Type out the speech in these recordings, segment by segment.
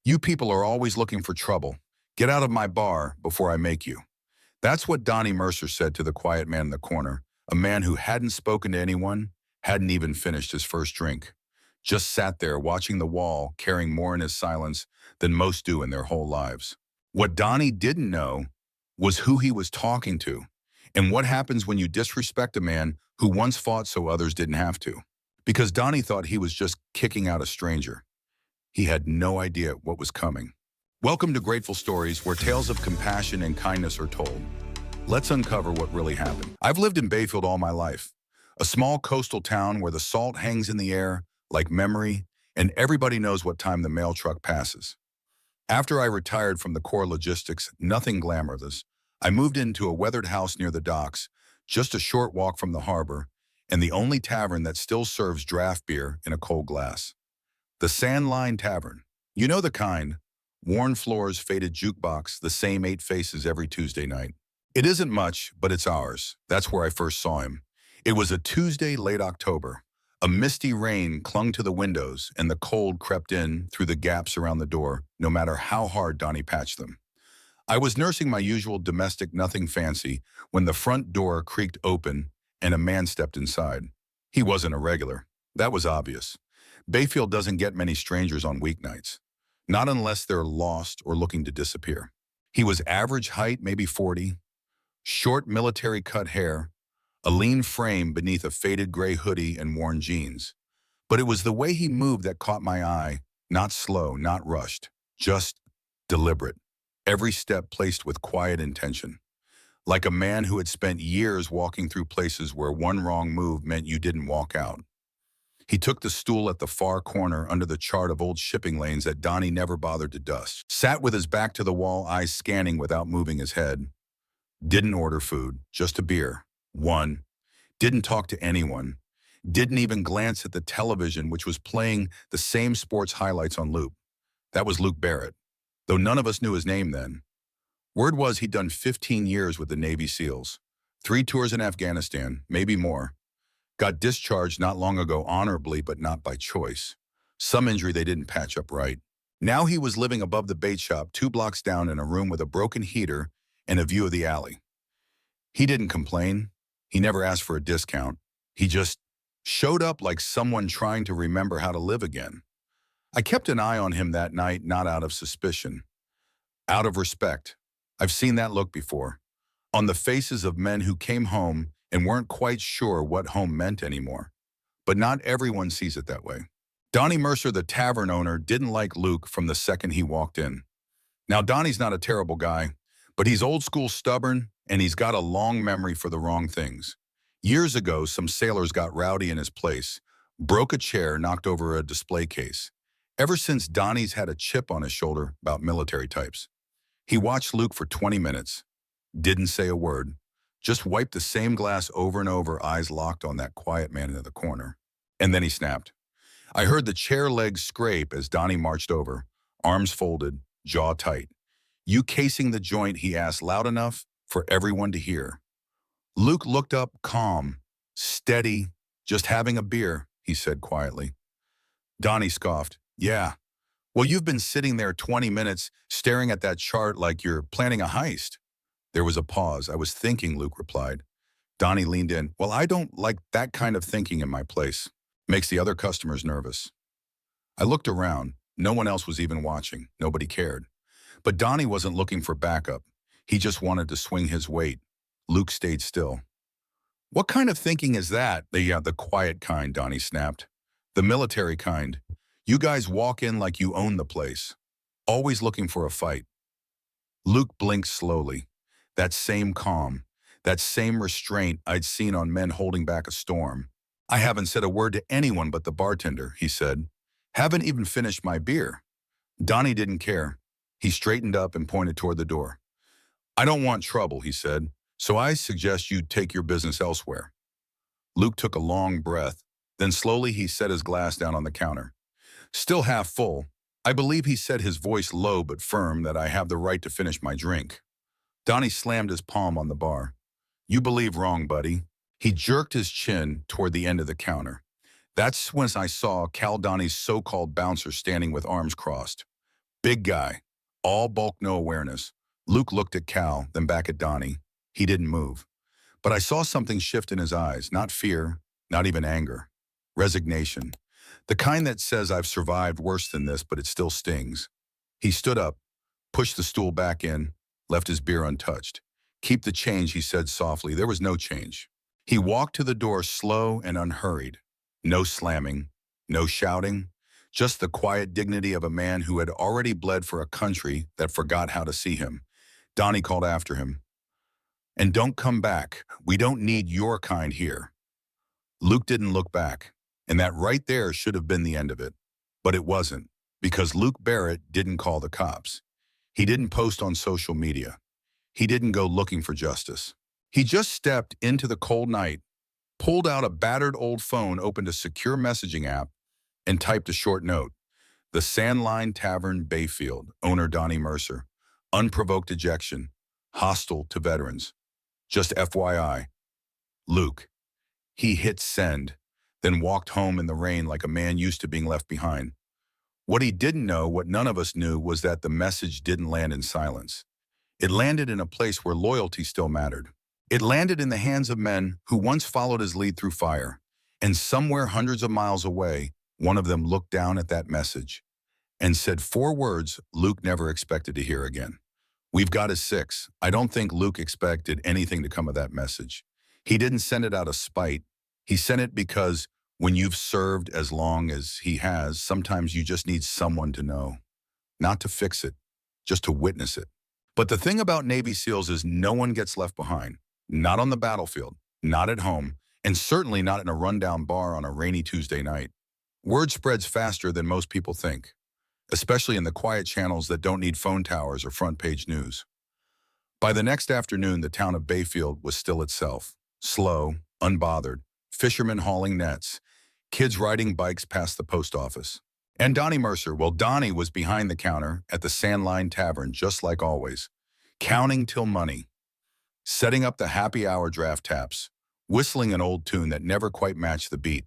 You people are always looking for trouble. Get out of my bar before I make you. That's what Donnie Mercer said to the quiet man in the corner, a man who hadn't spoken to anyone, hadn't even finished his first drink. Just sat there watching the wall, carrying more in his silence than most do in their whole lives. What Donnie didn't know was who he was talking to, and what happens when you disrespect a man who once fought so others didn't have to. Because Donnie thought he was just kicking out a stranger. He had no idea what was coming. Welcome to Grateful Stories, where tales of compassion and kindness are told. Let's uncover what really happened. I've lived in Bayfield all my life, a small coastal town where the salt hangs in the air like memory, and everybody knows what time the mail truck passes. After I retired from the core logistics, nothing glamorous, I moved into a weathered house near the docks, just a short walk from the harbor, and the only tavern that still serves draft beer in a cold glass. The Sandline Tavern. You know the kind. Worn floors, faded jukebox, the same 8 faces every Tuesday night. It isn't much, but it's ours. That's where I first saw him. It was a Tuesday, late October. A misty rain clung to the windows, and the cold crept in through the gaps around the door, no matter how hard Donnie patched them. I was nursing my usual domestic nothing fancy when the front door creaked open and a man stepped inside. He wasn't a regular. That was obvious. Bayfield doesn't get many strangers on weeknights, not unless they're lost or looking to disappear. He was average height, maybe 40, short military cut hair, a lean frame beneath a faded gray hoodie and worn jeans. But it was the way he moved that caught my eye, not slow, not rushed, just deliberate. Every step placed with quiet intention, like a man who had spent years walking through places where one wrong move meant you didn't walk out. He took the stool at the far corner under the chart of old shipping lanes that Donnie never bothered to dust. Sat with his back to the wall, eyes scanning without moving his head. Didn't order food, just a beer. One. Didn't talk to anyone. Didn't even glance at the television, which was playing the same sports highlights on loop. That was Luke Barrett, though none of us knew his name then. Word was he'd done 15 years with the Navy SEALs. 3 tours in Afghanistan, maybe more. Got discharged not long ago honorably, but not by choice. Some injury they didn't patch up right. Now he was living above the bait shop 2 blocks down in a room with a broken heater and a view of the alley. He didn't complain. He never asked for a discount. He just showed up like someone trying to remember how to live again. I kept an eye on him that night, not out of suspicion, out of respect. I've seen that look before, on the faces of men who came home and weren't quite sure what home meant anymore. But not everyone sees it that way. Donnie Mercer, the tavern owner, didn't like Luke from the second he walked in. Now, Donnie's not a terrible guy, but he's old school stubborn, and he's got a long memory for the wrong things. Years ago, some sailors got rowdy in his place, broke a chair, knocked over a display case. Ever since, Donnie's had a chip on his shoulder about military types. He watched Luke for 20 minutes, didn't say a word, just wiped the same glass over and over, eyes locked on that quiet man in the corner. And then he snapped. I heard the chair legs scrape as Donnie marched over, arms folded, jaw tight. You casing the joint, he asked, loud enough for everyone to hear. Luke looked up, calm, steady, just having a beer, he said quietly. Donnie scoffed. Yeah. Well, you've been sitting there 20 minutes staring at that chart like you're planning a heist. There was a pause. I was thinking, Luke replied. Donnie leaned in. Well, I don't like that kind of thinking in my place. Makes the other customers nervous. I looked around. No one else was even watching. Nobody cared. But Donnie wasn't looking for backup. He just wanted to swing his weight. Luke stayed still. What kind of thinking is that? The quiet kind, Donnie snapped. The military kind. You guys walk in like you own the place. Always looking for a fight. Luke blinked slowly. That same calm, that same restraint I'd seen on men holding back a storm. I haven't said a word to anyone but the bartender, he said. Haven't even finished my beer. Donnie didn't care. He straightened up and pointed toward the door. I don't want trouble, he said, so I suggest you take your business elsewhere. Luke took a long breath. Then slowly he set his glass down on the counter. Still half full, I believe he said, his voice low but firm, that I have the right to finish my drink. Donnie slammed his palm on the bar. You believe wrong, buddy. He jerked his chin toward the end of the counter. That's when I saw Cal Donnie's so-called bouncer standing with arms crossed. Big guy. All bulk, no awareness. Luke looked at Cal, then back at Donnie. He didn't move. But I saw something shift in his eyes, not fear, not even anger. Resignation. The kind that says I've survived worse than this, but it still stings. He stood up, pushed the stool back in, left his beer untouched. Keep the change, he said softly. There was no change. He walked to the door slow and unhurried. No slamming, no shouting, just the quiet dignity of a man who had already bled for a country that forgot how to see him. Donnie called after him. And don't come back. We don't need your kind here. Luke didn't look back, and that right there should have been the end of it. But it wasn't, because Luke Barrett didn't call the cops. He didn't post on social media. He didn't go looking for justice. He just stepped into the cold night, pulled out a battered old phone, opened a secure messaging app, and typed a short note. The Sandline Tavern, Bayfield, owner Donnie Mercer. Unprovoked ejection. Hostile to veterans. Just FYI. Luke. He hit send, then walked home in the rain like a man used to being left behind. What he didn't know, what none of us knew, was that the message didn't land in silence. It landed in a place where loyalty still mattered. It landed in the hands of men who once followed his lead through fire. And somewhere hundreds of miles away, one of them looked down at that message and said 4 words Luke never expected to hear again. We've got his 6. I don't think Luke expected anything to come of that message. He didn't send it out of spite. He sent it because when you've served as long as he has, sometimes you just need someone to know. Not to fix it, just to witness it. But the thing about Navy SEALs is no one gets left behind. Not on the battlefield, not at home, and certainly not in a rundown bar on a rainy Tuesday night. Word spreads faster than most people think, especially in the quiet channels that don't need phone towers or front-page news. By the next afternoon, the town of Bayfield was still itself. Slow, unbothered, fishermen hauling nets, kids riding bikes past the post office. And Donnie Mercer, well, Donnie was behind the counter at the Sandline Tavern, just like always, counting till money, setting up the happy hour draft taps, whistling an old tune that never quite matched the beat.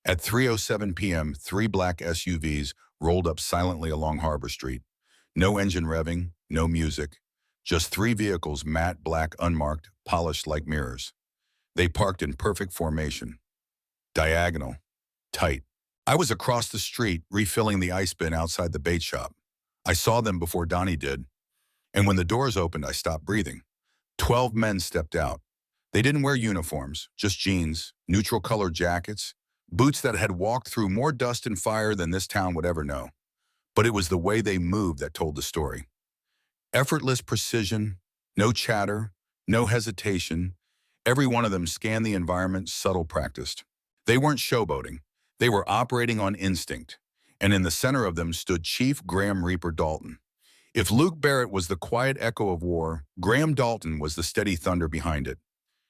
At 3:07 p.m., 3 black SUVs rolled up silently along Harbor Street. No engine revving, no music, just 3 vehicles, matte black, unmarked, polished like mirrors. They parked in perfect formation, diagonal, tight. I was across the street refilling the ice bin outside the bait shop. I saw them before Donnie did, and when the doors opened, I stopped breathing. 12 men stepped out. They didn't wear uniforms, just jeans, neutral-colored jackets, boots that had walked through more dust and fire than this town would ever know. But it was the way they moved that told the story. Effortless precision, no chatter, no hesitation. Every one of them scanned the environment, subtle, practiced. They weren't showboating. They were operating on instinct. And in the center of them stood Chief Graham Reaper Dalton. If Luke Barrett was the quiet echo of war, Graham Dalton was the steady thunder behind it.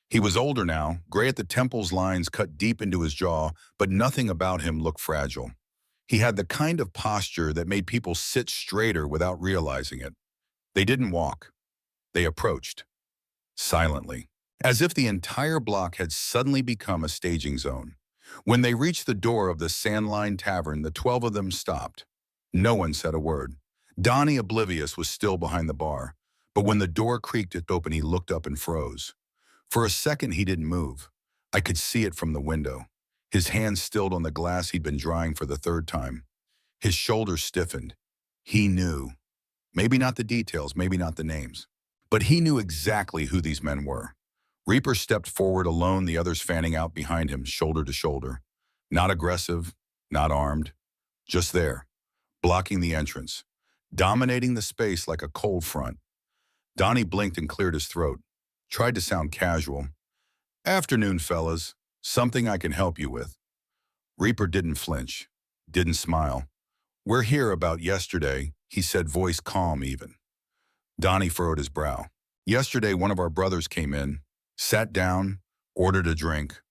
He was older now, gray at the temples, lines cut deep into his jaw, but nothing about him looked fragile. He had the kind of posture that made people sit straighter without realizing it. They didn't walk. They approached, silently, as if the entire block had suddenly become a staging zone. When they reached the door of the Sandline Tavern, the 12 of them stopped. No one said a word. Donnie, oblivious, was still behind the bar, but when the door creaked it open, he looked up and froze. For a second, he didn't move. I could see it from the window. His hands stilled on the glass he'd been drying for the 3rd time. His shoulders stiffened. He knew. Maybe not the details, maybe not the names. But he knew exactly who these men were. Reaper stepped forward alone, the others fanning out behind him, shoulder to shoulder. Not aggressive, not armed. Just there, blocking the entrance, dominating the space like a cold front. Donnie blinked and cleared his throat. Tried to sound casual. Afternoon, fellas. Something I can help you with. Reaper didn't flinch, didn't smile. We're here about yesterday, he said, voice calm even. Donnie furrowed his brow. Yesterday, one of our brothers came in, sat down, ordered a drink.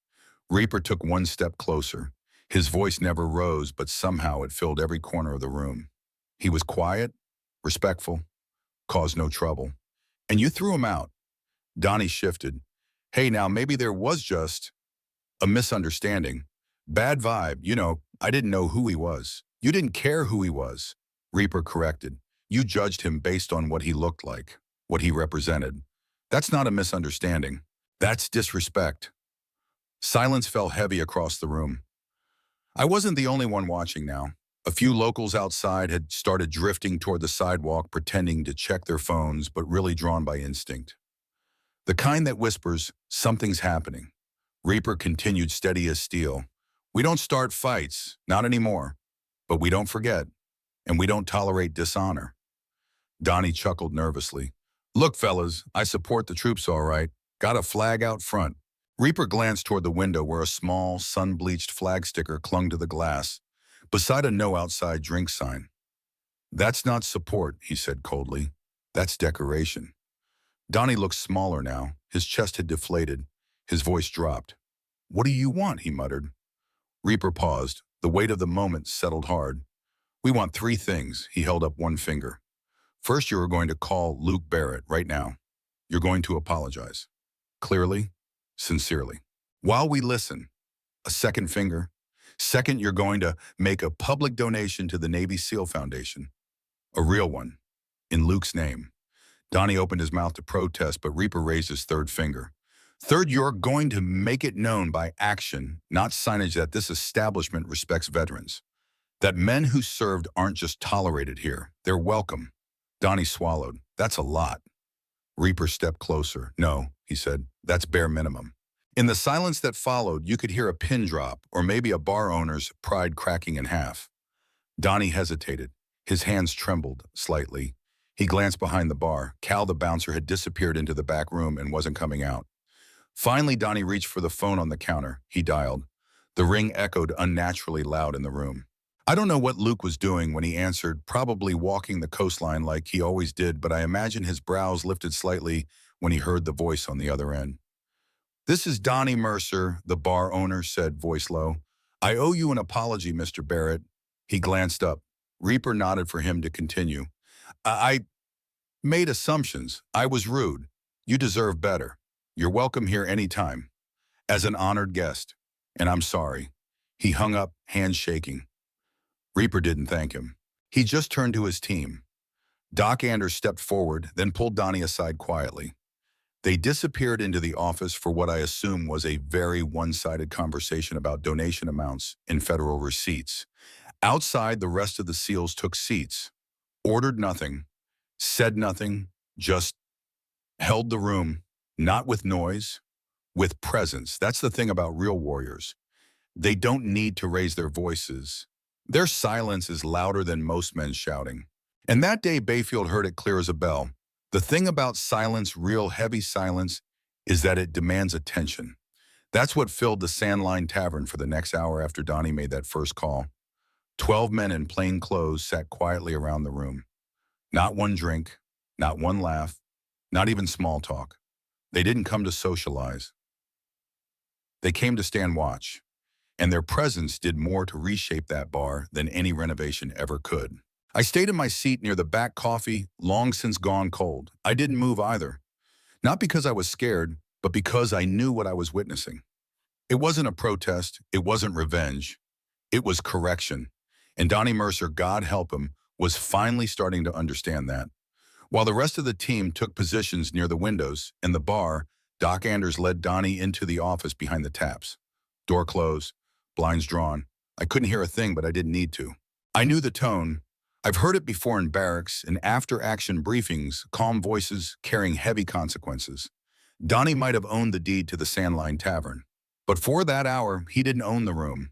Reaper took one step closer. His voice never rose, but somehow it filled every corner of the room. He was quiet, respectful, caused no trouble. And you threw him out. Donnie shifted. Hey, now maybe there was just a misunderstanding. Bad vibe, I didn't know who he was. You didn't care who he was. Reaper corrected. You judged him based on what he looked like, what he represented. That's not a misunderstanding. That's disrespect. Silence fell heavy across the room. I wasn't the only one watching now. A few locals outside had started drifting toward the sidewalk, pretending to check their phones, but really drawn by instinct. The kind that whispers, something's happening. Reaper continued steady as steel. We don't start fights, not anymore. But we don't forget, and we don't tolerate dishonor. Donnie chuckled nervously. Look, fellas, I support the troops all right. Got a flag out front. Reaper glanced toward the window where a small, sun-bleached flag sticker clung to the glass, beside a no outside drink sign. That's not support, he said coldly. That's decoration. Donnie looked smaller now. His chest had deflated. His voice dropped. What do you want, he muttered. Reaper paused. The weight of the moment settled hard. We want three things, he held up one finger. First, you are going to call Luke Barrett right now. You're going to apologize. Clearly, sincerely. While we listen, a second finger. Second, you're going to make a public donation to the Navy SEAL Foundation. A real one, in Luke's name. Donnie opened his mouth to protest, but Reaper raised his third finger. Third, you're going to make it known by action, not signage, that this establishment respects veterans. That men who served aren't just tolerated here, they're welcome. Donnie swallowed. That's a lot. Reaper stepped closer. No, he said, that's bare minimum. In the silence that followed, you could hear a pin drop, or maybe a bar owner's pride cracking in half. Donnie hesitated. His hands trembled slightly. He glanced behind the bar. Cal, the bouncer, had disappeared into the back room and wasn't coming out. Finally, Donnie reached for the phone on the counter. He dialed. The ring echoed unnaturally loud in the room. I don't know what Luke was doing when he answered, probably walking the coastline like he always did, but I imagine his brows lifted slightly when he heard the voice on the other end. This is Donnie Mercer, the bar owner said, voice low. I owe you an apology, Mr. Barrett. He glanced up. Reaper nodded for him to continue. I made assumptions. I was rude. You deserve better. You're welcome here anytime. As an honored guest. And I'm sorry. He hung up, hands shaking. Reaper didn't thank him. He just turned to his team. Doc Anders stepped forward, then pulled Donnie aside quietly. They disappeared into the office for what I assume was a very one-sided conversation about donation amounts and federal receipts. Outside, the rest of the SEALs took seats, ordered nothing, said nothing, just held the room, not with noise, with presence. That's the thing about real warriors. They don't need to raise their voices. Their silence is louder than most men shouting. And that day, Bayfield heard it clear as a bell. The thing about silence, real heavy silence, is that it demands attention. That's what filled the Sandline tavern for the next hour after Donnie made that first call. 12 men in plain clothes sat quietly around the room. Not one drink, not one laugh, not even small talk. They didn't come to socialize. They came to stand watch, and their presence did more to reshape that bar than any renovation ever could. I stayed in my seat near the back, coffee long since gone cold. I didn't move either. Not because I was scared, but because I knew what I was witnessing. It wasn't a protest. It wasn't revenge. It was correction. And Donnie Mercer, God help him, was finally starting to understand that. While the rest of the team took positions near the windows and the bar, Doc Anders led Donnie into the office behind the taps. Door closed, blinds drawn. I couldn't hear a thing, but I didn't need to. I knew the tone. I've heard it before in barracks and after-action briefings, calm voices carrying heavy consequences. Donnie might have owned the deed to the Sandline tavern, but for that hour, he didn't own the room.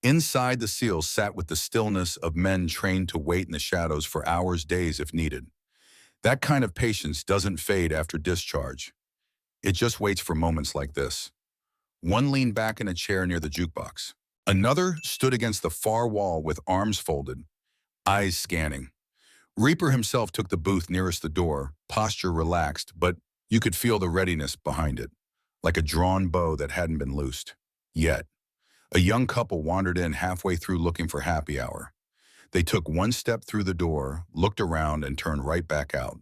Inside, the SEALs sat with the stillness of men trained to wait in the shadows for hours, days if needed. That kind of patience doesn't fade after discharge. It just waits for moments like this. One leaned back in a chair near the jukebox. Another stood against the far wall with arms folded, eyes scanning. Reaper himself took the booth nearest the door, posture relaxed, but you could feel the readiness behind it, like a drawn bow that hadn't been loosed. Yet, a young couple wandered in halfway through looking for happy hour. They took one step through the door, looked around, and turned right back out.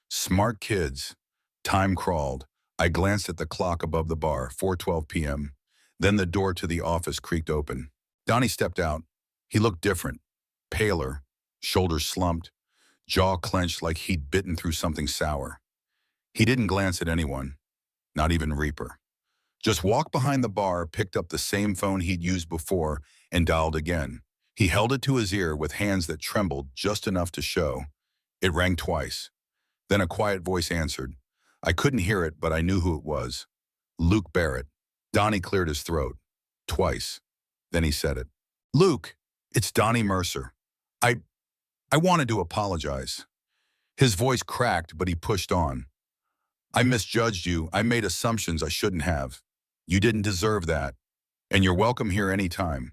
Smart kids. Time crawled. I glanced at the clock above the bar, 4:12 p.m. Then the door to the office creaked open. Donnie stepped out. He looked different, paler, shoulders slumped, jaw clenched like he'd bitten through something sour. He didn't glance at anyone, not even Reaper. Just walked behind the bar, picked up the same phone he'd used before, and dialed again. He held it to his ear with hands that trembled just enough to show. It rang twice. Then a quiet voice answered. I couldn't hear it, but I knew who it was. Luke Barrett. Donnie cleared his throat. Twice. Then he said it. Luke, it's Donnie Mercer. I wanted to apologize. His voice cracked, but he pushed on. I misjudged you. I made assumptions I shouldn't have. You didn't deserve that. And you're welcome here anytime.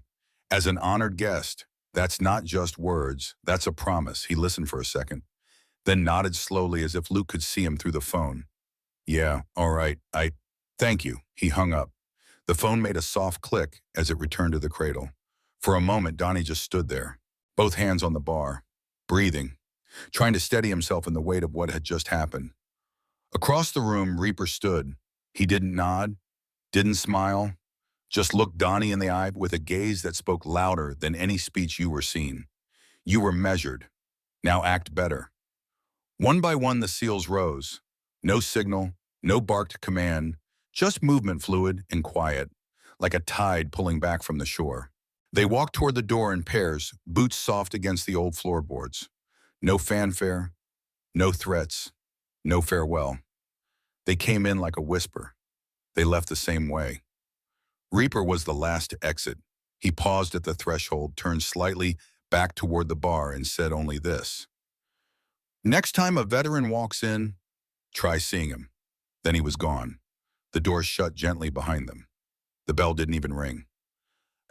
As an honored guest, that's not just words, that's a promise. He listened for a second, then nodded slowly as if Luke could see him through the phone. Yeah, all right, thank you. He hung up. The phone made a soft click as it returned to the cradle. For a moment, Donnie just stood there, both hands on the bar, breathing, trying to steady himself in the weight of what had just happened. Across the room, Reaper stood. He didn't nod, didn't smile, just looked Donnie in the eye with a gaze that spoke louder than any speech you were seeing. You were measured. Now act better. One by one, the seals rose. No signal, no barked command, just movement fluid and quiet, like a tide pulling back from the shore. They walked toward the door in pairs, boots soft against the old floorboards. No fanfare, no threats, no farewell. They came in like a whisper. They left the same way. Reaper was the last to exit. He paused at the threshold, turned slightly back toward the bar, and said only this. Next time a veteran walks in, try seeing him. Then he was gone. The door shut gently behind them. The bell didn't even ring.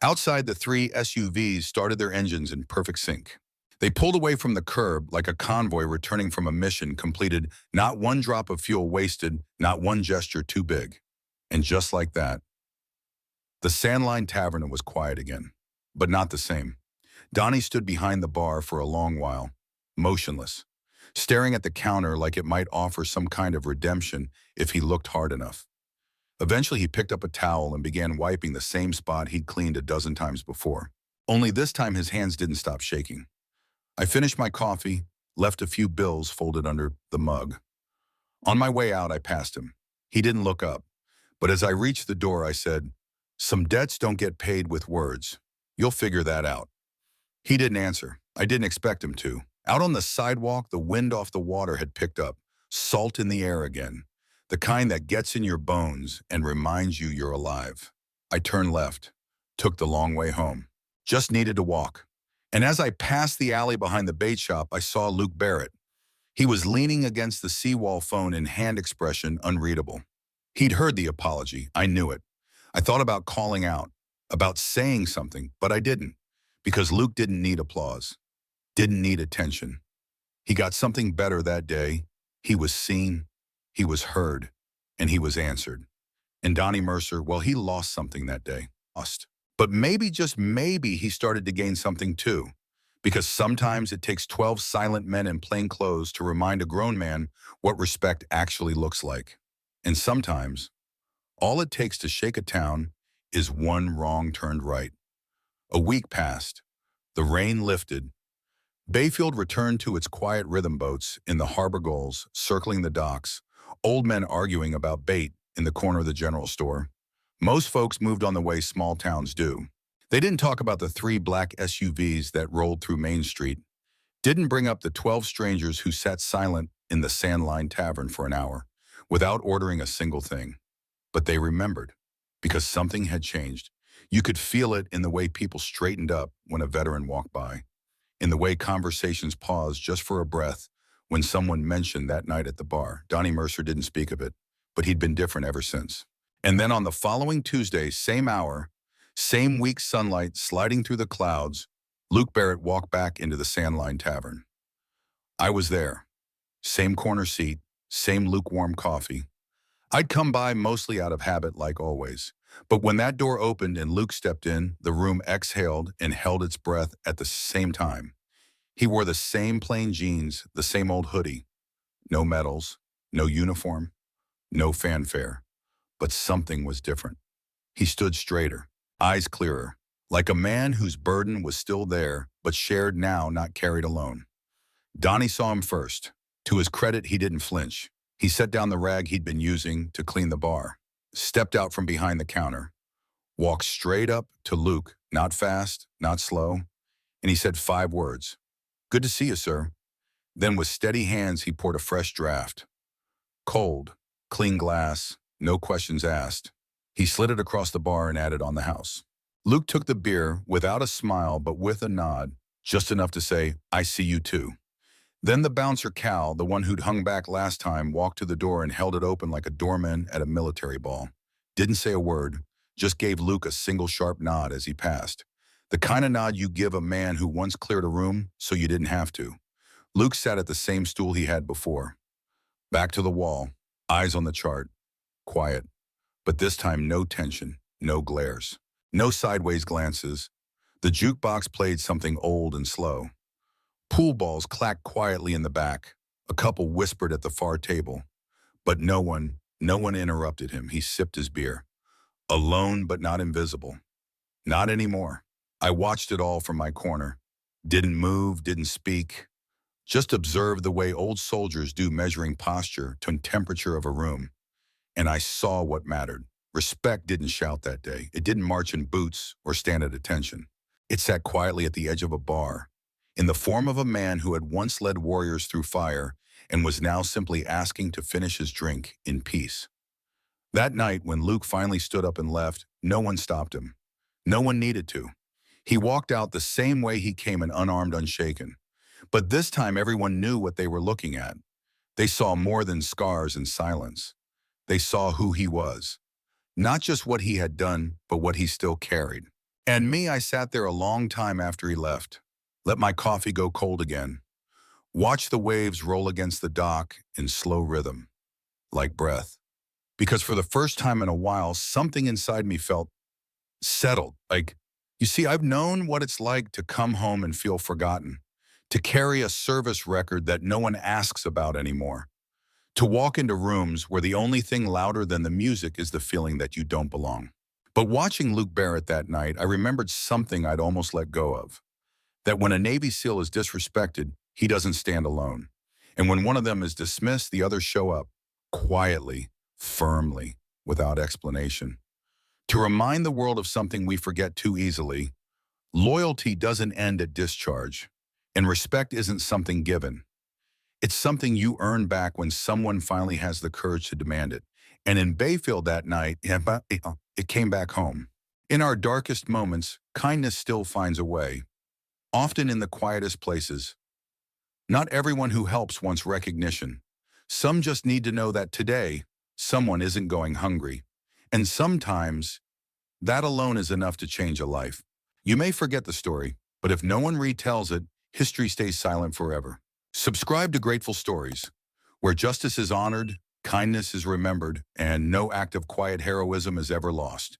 Outside, the three SUVs started their engines in perfect sync. They pulled away from the curb like a convoy returning from a mission completed, not one drop of fuel wasted, not one gesture too big. And just like that, the Sandline tavern was quiet again, but not the same. Donnie stood behind the bar for a long while, motionless, staring at the counter like it might offer some kind of redemption if he looked hard enough. Eventually, he picked up a towel and began wiping the same spot he'd cleaned a dozen times before. Only this time, his hands didn't stop shaking. I finished my coffee, left a few bills folded under the mug. On my way out, I passed him. He didn't look up, but as I reached the door, I said, some debts don't get paid with words. You'll figure that out. He didn't answer. I didn't expect him to. Out on the sidewalk, the wind off the water had picked up, salt in the air again, the kind that gets in your bones and reminds you you're alive. I turned left, took the long way home. Just needed to walk. And as I passed the alley behind the bait shop, I saw Luke Barrett. He was leaning against the seawall phone in hand expression unreadable. He'd heard the apology. I knew it. I thought about calling out, about saying something, but I didn't, because Luke didn't need applause, didn't need attention. He got something better that day. He was seen, he was heard, and he was answered. And Donnie Mercer, well, he lost something that day. Lost. But maybe, just maybe, he started to gain something too. Because sometimes it takes 12 silent men in plain clothes to remind a grown man what respect actually looks like. And sometimes, all it takes to shake a town is one wrong turned right. A week passed. The rain lifted. Bayfield returned to its quiet rhythm boats in the harbor gulls, circling the docks, old men arguing about bait in the corner of the general store. Most folks moved on the way small towns do. They didn't talk about the 3 black SUVs that rolled through Main Street, didn't bring up the 12 strangers who sat silent in the Sandline tavern for an hour, without ordering a single thing. But they remembered, because something had changed. You could feel it in the way people straightened up when a veteran walked by, in the way conversations paused just for a breath when someone mentioned that night at the bar. Donnie Mercer didn't speak of it, but he'd been different ever since. And then on the following Tuesday, same hour, same week sunlight sliding through the clouds, Luke Barrett walked back into the Sandline tavern. I was there. Same corner seat, same lukewarm coffee. I'd come by mostly out of habit like always. But when that door opened and Luke stepped in, the room exhaled and held its breath at the same time. He wore the same plain jeans, the same old hoodie. No medals, no uniform, no fanfare. But something was different. He stood straighter, eyes clearer, like a man whose burden was still there, but shared now, not carried alone. Donnie saw him first. To his credit, he didn't flinch. He set down the rag he'd been using to clean the bar, stepped out from behind the counter, walked straight up to Luke, not fast, not slow, and he said 5 words. "Good to see you, sir." Then with steady hands, he poured a fresh draft. Cold, clean glass, no questions asked. He slid it across the bar and added on the house. Luke took the beer without a smile but with a nod, just enough to say, "I see you too." Then the bouncer Cal, the one who'd hung back last time, walked to the door and held it open like a doorman at a military ball. Didn't say a word, just gave Luke a single sharp nod as he passed. The kind of nod you give a man who once cleared a room so you didn't have to. Luke sat at the same stool he had before. Back to the wall, eyes on the chart. Quiet. But this time no tension, no glares, no sideways glances. The jukebox played something old and slow. Pool balls clacked quietly in the back. A couple whispered at the far table. But no one interrupted him. He sipped his beer. Alone but not invisible. Not anymore. I watched it all from my corner. Didn't move, didn't speak. Just observed the way old soldiers do, measuring posture to temperature of a room. And I saw what mattered. Respect didn't shout that day. It didn't march in boots or stand at attention. It sat quietly at the edge of a bar, in the form of a man who had once led warriors through fire and was now simply asking to finish his drink in peace. That night, when Luke finally stood up and left, no one stopped him. No one needed to. He walked out the same way he came in, unarmed, unshaken. But this time everyone knew what they were looking at. They saw more than scars and silence. They saw who he was. Not just what he had done, but what he still carried. And me, I sat there a long time after he left. Let my coffee go cold again. Watch the waves roll against the dock in slow rhythm, like breath. Because for the first time in a while, something inside me felt settled. You see, I've known what it's like to come home and feel forgotten, to carry a service record that no one asks about anymore, to walk into rooms where the only thing louder than the music is the feeling that you don't belong. But watching Luke Barrett that night, I remembered something I'd almost let go of. That when a Navy SEAL is disrespected, he doesn't stand alone. And when one of them is dismissed, the others show up, quietly, firmly, without explanation. To remind the world of something we forget too easily, loyalty doesn't end at discharge, and respect isn't something given. It's something you earn back when someone finally has the courage to demand it. And in Bayfield that night, it came back home. In our darkest moments, kindness still finds a way. Often in the quietest places. Not everyone who helps wants recognition. Some just need to know that today, someone isn't going hungry. And sometimes, that alone is enough to change a life. You may forget the story, but if no one retells it, history stays silent forever. Subscribe to Grateful Stories, where justice is honored, kindness is remembered, and no act of quiet heroism is ever lost.